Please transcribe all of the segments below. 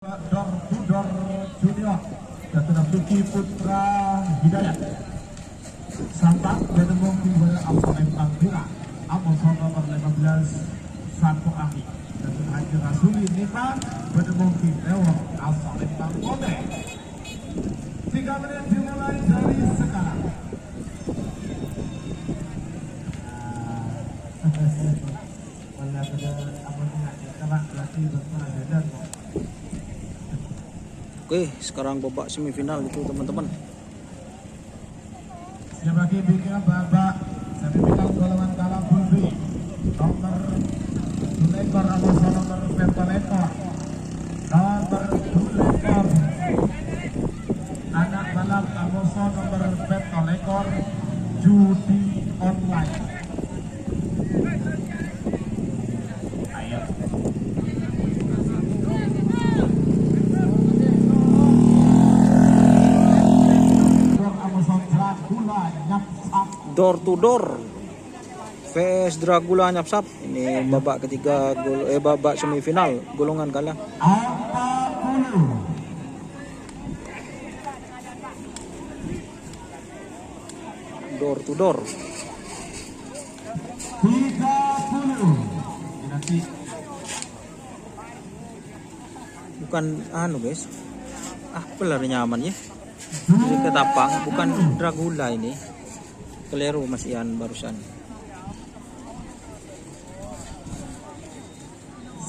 Dor Tudor Junior dan Suki Putra Hidayat Santang dan mungkin Absalem Tangkira Amos nomor 15 Santo Aki dan Haji Rasuli Nima dan mungkin Lewat Absalem Tangkone 3 menit dimulai dari sekarang. Oke, sekarang babak semifinal itu teman-teman. Sebagai bikin babak semifinal golongan kalah pool B. Nomor 2 ekor Amos nomor Pepalekor. Nomor 2 ekor anak balap Amos nomor Pepalekor judi online. Ayo. Door to door VS Dragula Nyapsap. Ini babak ketiga babak semifinal golongan kalah. 40 Door to door 30 bukan guys, pelar nyaman ya. Ini ketapang bukan Dragula ini. Keliru Mas Ian barusan.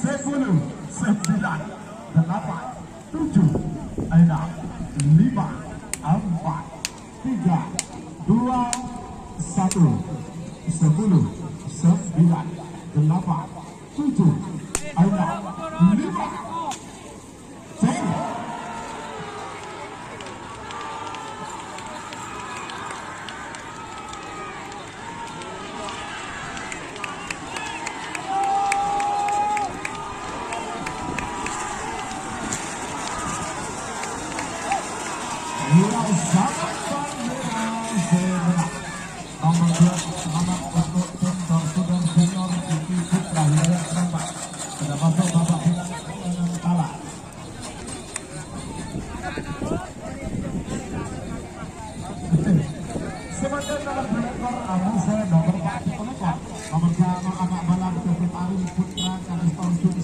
10, 9, 8, 7, 6, 5, 4, 3, 2, 1, 10, 9, 8, 7, 6, 5, 4, 3, 2, 1,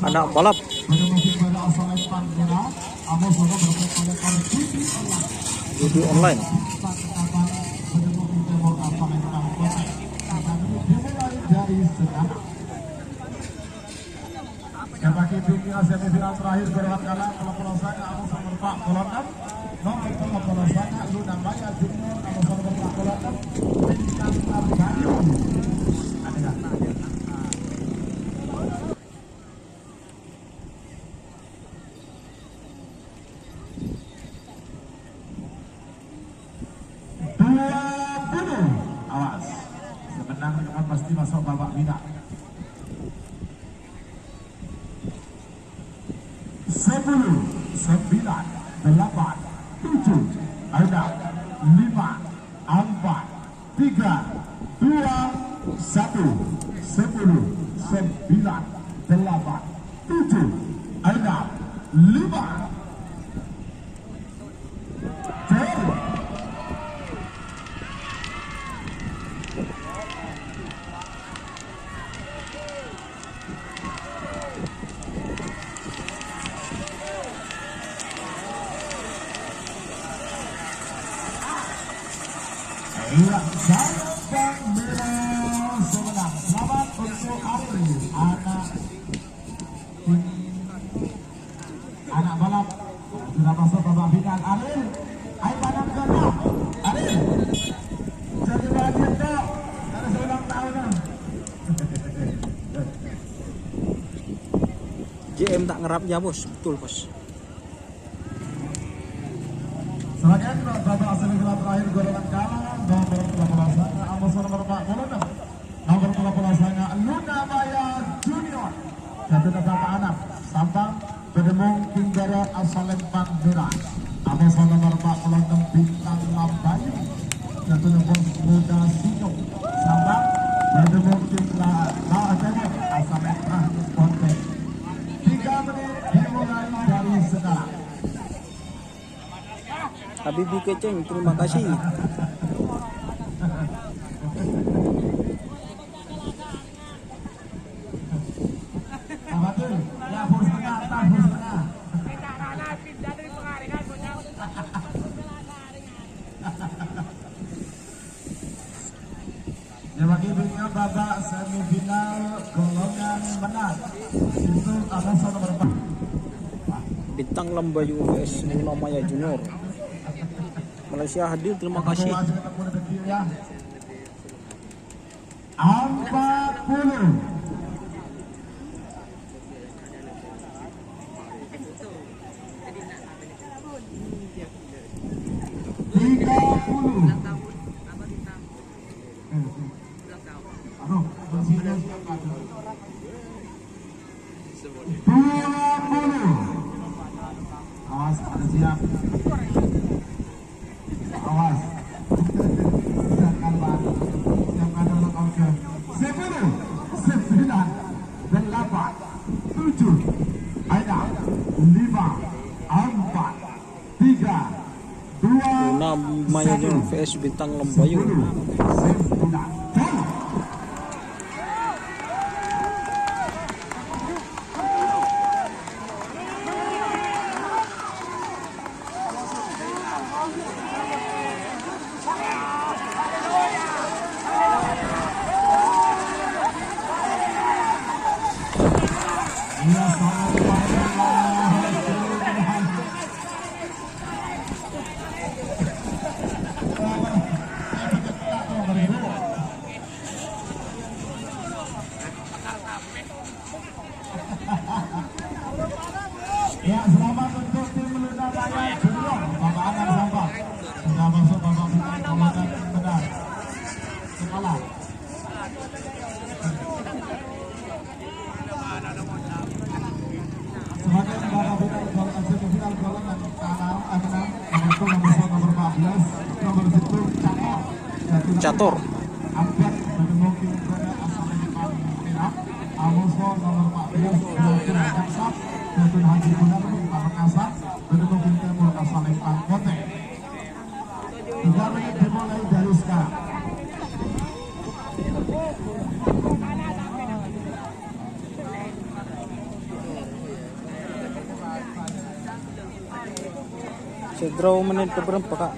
Anak balap judi online. Sebagai dunia semifinal terakhir golongan kalah Pulau Sanga Amos nomor 4 golongan nomor Pulau Sanga Luna Maya Junior Amos nomor 4 golongan Bintang Margani. Awas, sebenarnya pasti masuk babak final. 10, 9, 8, 7, 6, 5, 4, 3, 2, 1, 10, 9, 8, 7, 6, 5. Iya, Bang Milo sebenarnya. Selamat untuk Ari, anak balap sudah masuk babak final. Ari, ayo padam kena. Ari, jadi bahagia dok. Dari seulang tahun. JM tak ngerapnya bos, betul bos. Sebagian babak semifinal terakhir golongan kalah nomor 12 Amos nomor 46 nomor 12 Luna Maya Junior jatuh bapak anak Sampang Bedemung Kinggara Absalem Tangkira Amos nomor 46 Bintang Lambayu jatuh bos Muda Sino Sampang Bedemung Kinggara Absalem Tangkira 3 menit dimulai dari sekarang. Habibi Keceng, terima kasih. Abatul, ya bos tengah, atas bos tengah. Ya bagi dunia babak semifinal golongan menang itu Amoson nomor 4. Bintang Lambayu vs Luna Maya Junior. Malaysia hadir, terima kasih. 40. Awas, ada siap. Awas. Siapkan Pak. Siapkan dulu oke. 10, 9, 8, 7, 6, 5, 4, 3, 2, Luna Maya Junior vs Bintang Lambayu. 9. Ya, selamat untuk tim Luna Maya Junior. Bapak Anang Sampah sudah masuk babak final golongan benar. Sekolah. Sebagai babak final golongan semifinal golongan enam itu nomor 14, nomor 10 Catur. Ambat mungkin pada asal Jepang Merah. Amoson nomor 14 Jatun Kasap, Jatun Haji Gunar Makassar, Bendungan Timur asal Angkote. Juga dimulai dari sekarang. Sedraw menit keberapa kak?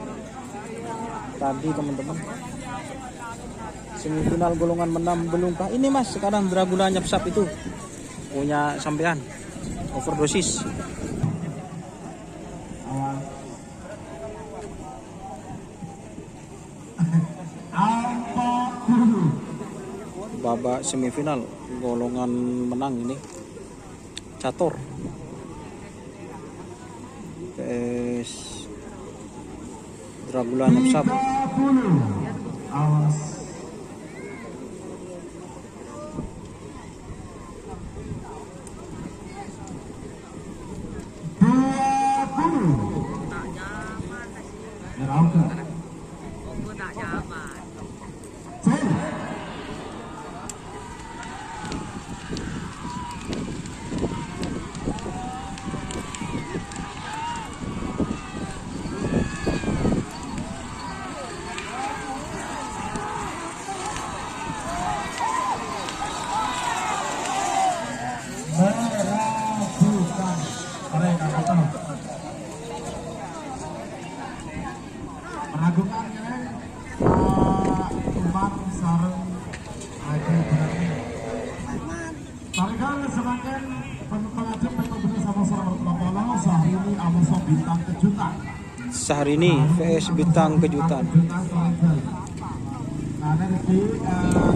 Tadi teman-teman. Semifinal golongan menang belum kah? Ini mas, sekarang Dragula Nyapsap itu punya sampean overdosis. Babak semifinal golongan menang ini Catur vs Dragula Nyapsap. Awas. Meragukannya Umar sareng Adi Berani. Tarikan semakin pengajar metode sama seorang berpapala Syahrini Amoson Bintang Kejutan. Syahrini vs Bintang Kejutan. Nah dari Bintang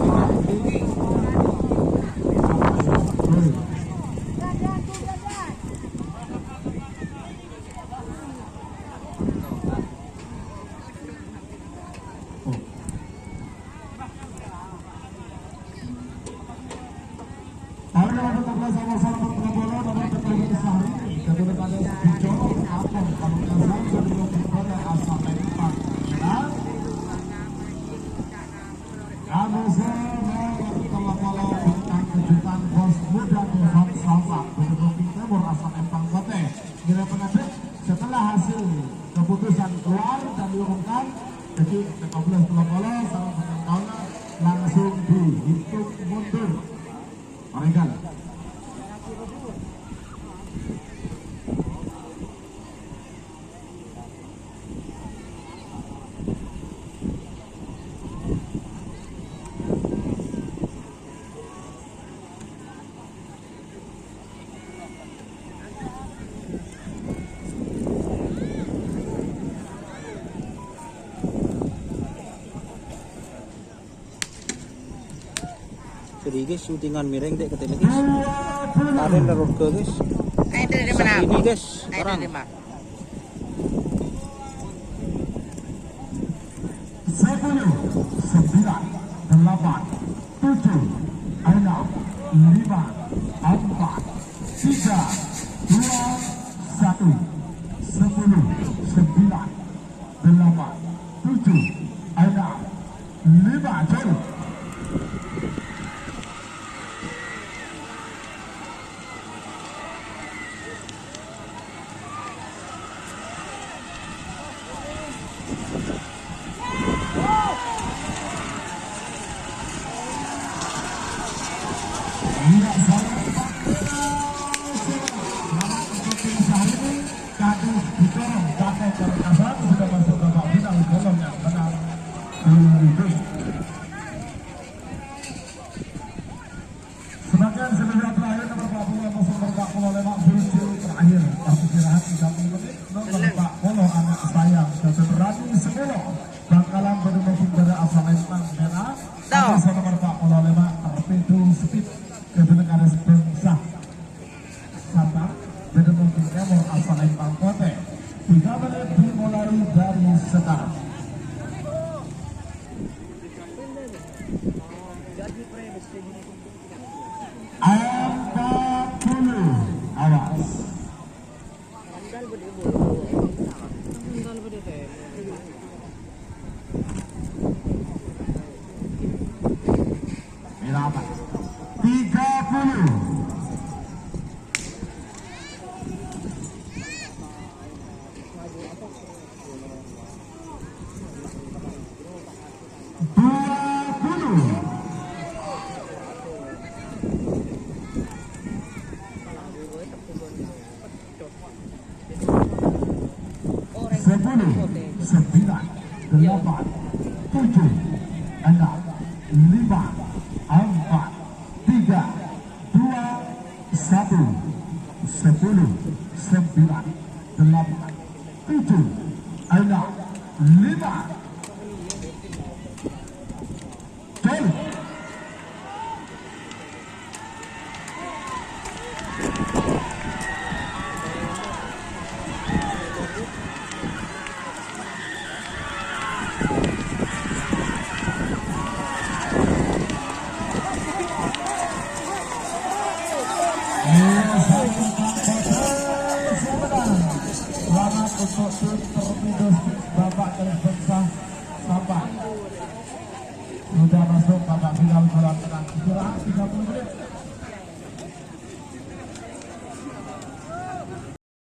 Kejutan bos muda setelah hasil keputusan keluar dan diumumkan, detik 15.00 sama penonton langsung dihitung mundur. Mereka Jadi guys, syutingan miring dek katanya guys. Karen larut ke guys. Dari Saat mana? ini guys, Dari sekarang mana? 10, 9, 8, 7, 6, 5, 4, 3, 2, 1. Tidak salah kadu didorong pakai perkasan sudah masuk babak final golong yang benar. Sebagian sebelum terakhir nomor 40 musuh nomor 45 Burcu terakhir waktu istirahat 30 menit nomor 40 anak sayang dan berani 10 Bangkalan berdemokrasi pada asal Islam merah musuh nomor 45 Torpedo Speed kebetulan garis bangsa Sabar berdemokrasi nomor asal Islam Kote 3 menit dimulai dari sekarang. Awas. Berapa? 30. Sepuluh, 9, 8, 7, 6, 5, 4, 3, 2, 1. Selamat untuk tim Torpedo babak terbesar Sabah sudah masuk babak final bola menang istirahat 30 menit.